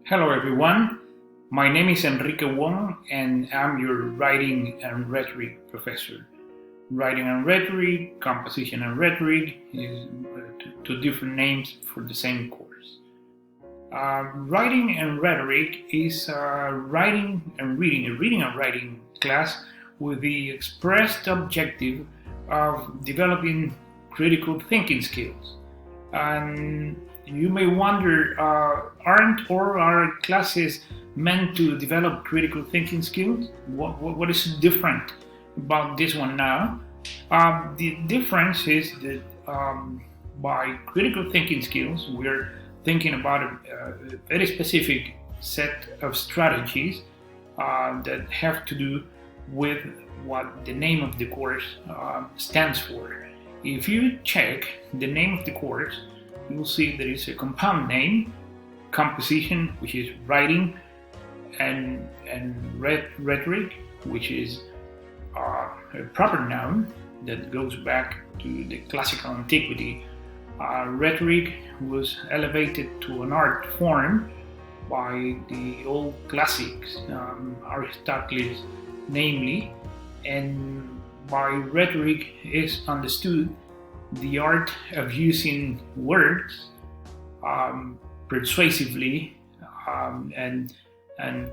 Hello everyone, my name is Enrique Wong and I'm your Writing and Rhetoric professor. Writing and Rhetoric, Composition and Rhetoric is two different names for the same course. Writing and Rhetoric is a writing and writing class with the expressed objective of developing critical thinking skills. And you may wonder, aren't all our classes meant to develop critical thinking skills? What is different about this one now? The difference is that by critical thinking skills, we're thinking about a very specific set of strategies that have to do with what the name of the course stands for. If you check the name of the course, you will see there is a compound name, composition, which is writing, and rhetoric, which is a proper noun that goes back to the classical antiquity. Rhetoric was elevated to an art form by the old classics, Aristotle namely, and by rhetoric is understood the art of using words persuasively and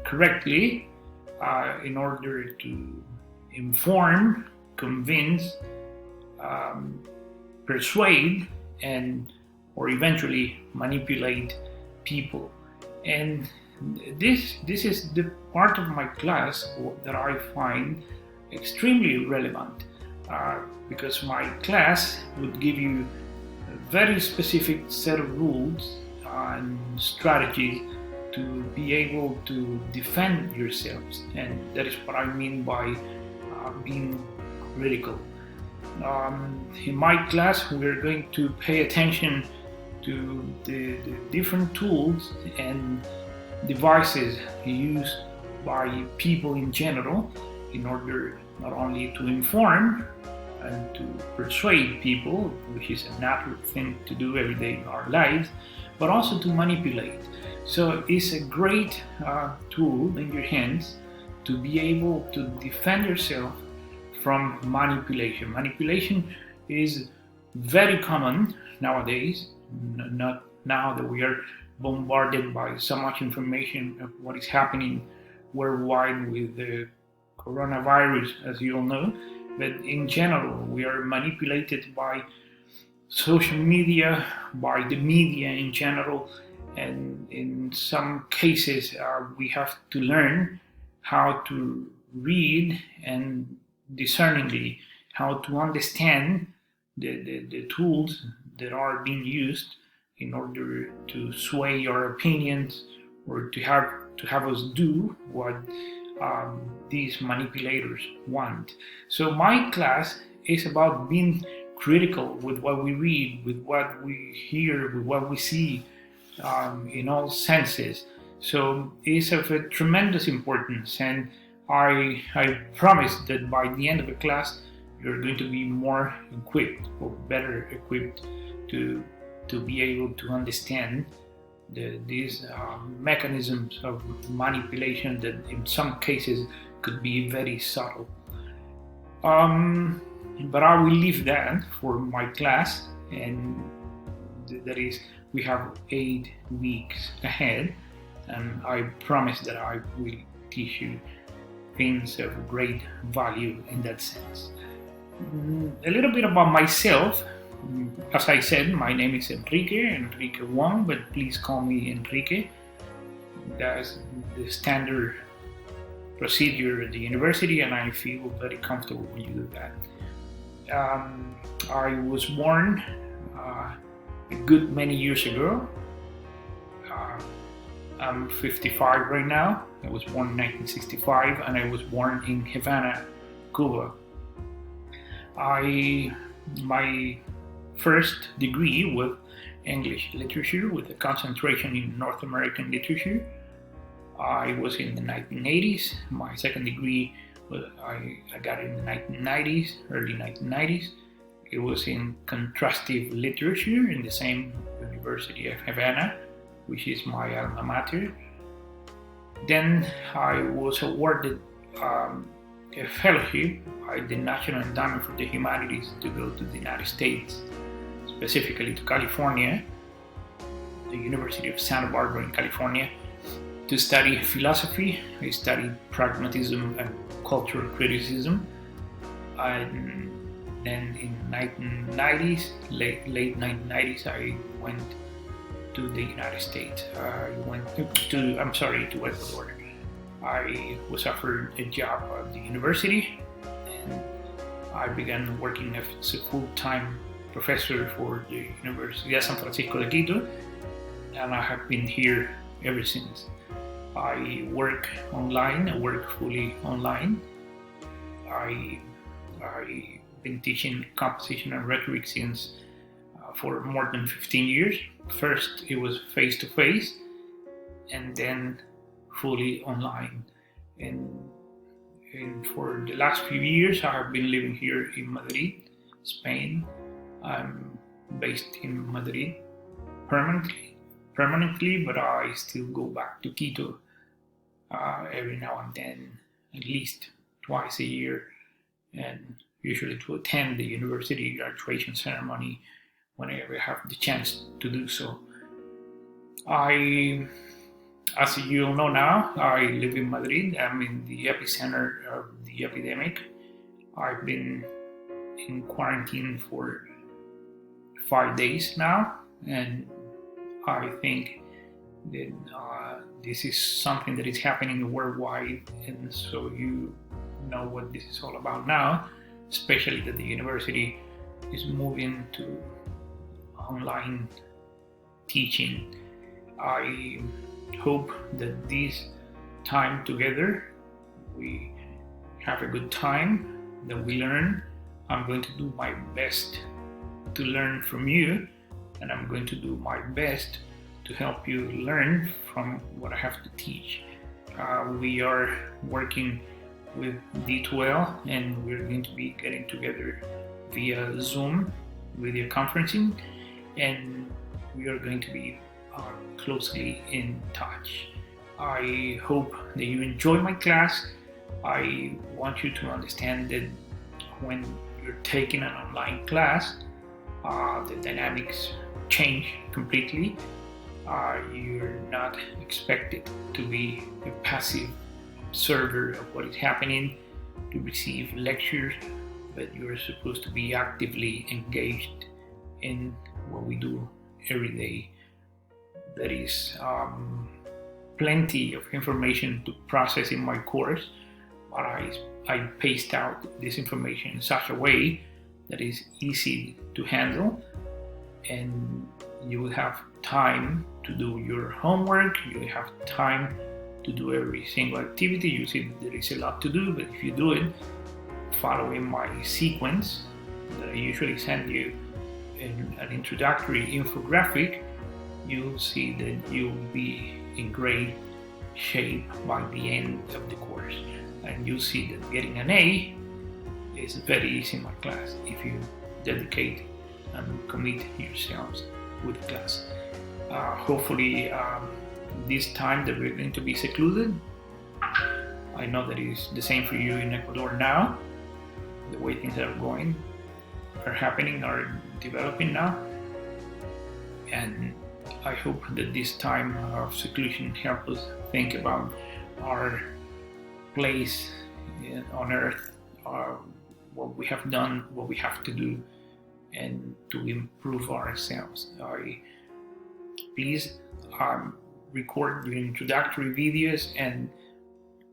correctly in order to inform, convince, persuade, and or eventually manipulate people. And this is the part of my class that I find extremely relevant. Because my class would give you a very specific set of rules and strategies to be able to defend yourselves, and that is what I mean by being critical. In my class, we're going to pay attention to the different tools and devices used by people in general in order not only to inform and to persuade people, which is a natural thing to do every day in our lives, but also to manipulate. So it's a great tool in your hands to be able to defend yourself from manipulation. Manipulation is very common nowadays, not now that we are bombarded by so much information of what is happening worldwide with the coronavirus, as you all know. But in general, we are manipulated by social media, by the media in general, and in some cases, we have to learn how to read and discerningly how to understand the tools that are being used in order to sway our opinions or to have us do what these manipulators want. So my class is about being critical with what we read, with what we hear, with what we see, in all senses. So it's of a tremendous importance, and I promise that by the end of the class, you're going to be more equipped or better equipped to be able to understand these mechanisms of manipulation that in some cases could be very subtle. But I will leave that for my class, and that is, we have 8 weeks ahead, and I promise that I will teach you things of great value in that sense. A little bit about myself. As I said, my name is Enrique Wong, but please call me Enrique. That's the standard procedure at the university, and I feel very comfortable when you do that. I was born a good many years ago. I'm 55 right now. I was born in 1965, and I was born in Havana, Cuba. My first degree with English literature with a concentration in North American literature. I was in the 1980s. My second degree, I got it in the 1990s, early 1990s. It was in contrastive literature in the same University of Havana, which is my alma mater. Then I was awarded a fellowship by the National Endowment for the Humanities to go to the United States, specifically to California, the University of Santa Barbara in California, to study philosophy. I studied pragmatism and cultural criticism. And then in 1990s, late 1990s, I went to the United States. I went to Ecuador. I was offered a job at the university, and I began working as a full-time professor for the University of San Francisco de Quito, and I have been here ever since. I work online. I work fully online. I've been teaching composition and rhetoric since for more than 15 years. First, it was face-to-face, and then fully online. And for the last few years, I have been living here in Madrid, Spain. I'm based in Madrid permanently, but I still go back to Quito every now and then, at least twice a year, and usually to attend the university graduation ceremony whenever I have the chance to do so. As you all know now, I live in Madrid. I'm in the epicenter of the epidemic. I've been in quarantine for 5 days now, and I think that this is something that is happening worldwide, and so you know what this is all about now, especially that the university is moving to online teaching. I hope that this time together we have a good time, that we learn. I'm going to do my best to learn from you, and I'm going to do my best to help you learn from what I have to teach. We are working with D12, and we're going to be getting together via Zoom, video conferencing, and we are going to be closely in touch. I hope that you enjoy my class. I want you to understand that when you're taking an online class, the dynamics change completely. You're not expected to be a passive observer of what is happening, to receive lectures, but you're supposed to be actively engaged in what we do every day. There is plenty of information to process in my course, but I paced out this information in such a way that is easy to handle, and you will have time to do your homework, you will have time to do every single activity. You see there is a lot to do, but if you do it following my sequence that I usually send you in an introductory infographic, you'll see that you'll be in great shape by the end of the course. And you'll see that getting an A is very easy in my class if you dedicate and commit yourselves with the class. Hopefully this time that we're going to be secluded, I know that it is the same for you in Ecuador now. The way things are going, are developing now, and I hope that this time of seclusion helps us think about our place on earth, what we have done, what we have to do, and to improve ourselves. Please record your introductory videos and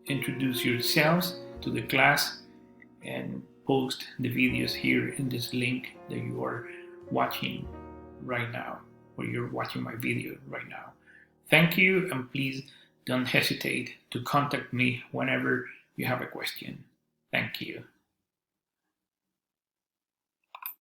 introduce yourselves to the class, and post the videos here in this link that you are watching right now, or you're watching my video right now. Thank you, and please don't hesitate to contact me whenever you have a question. Thank you.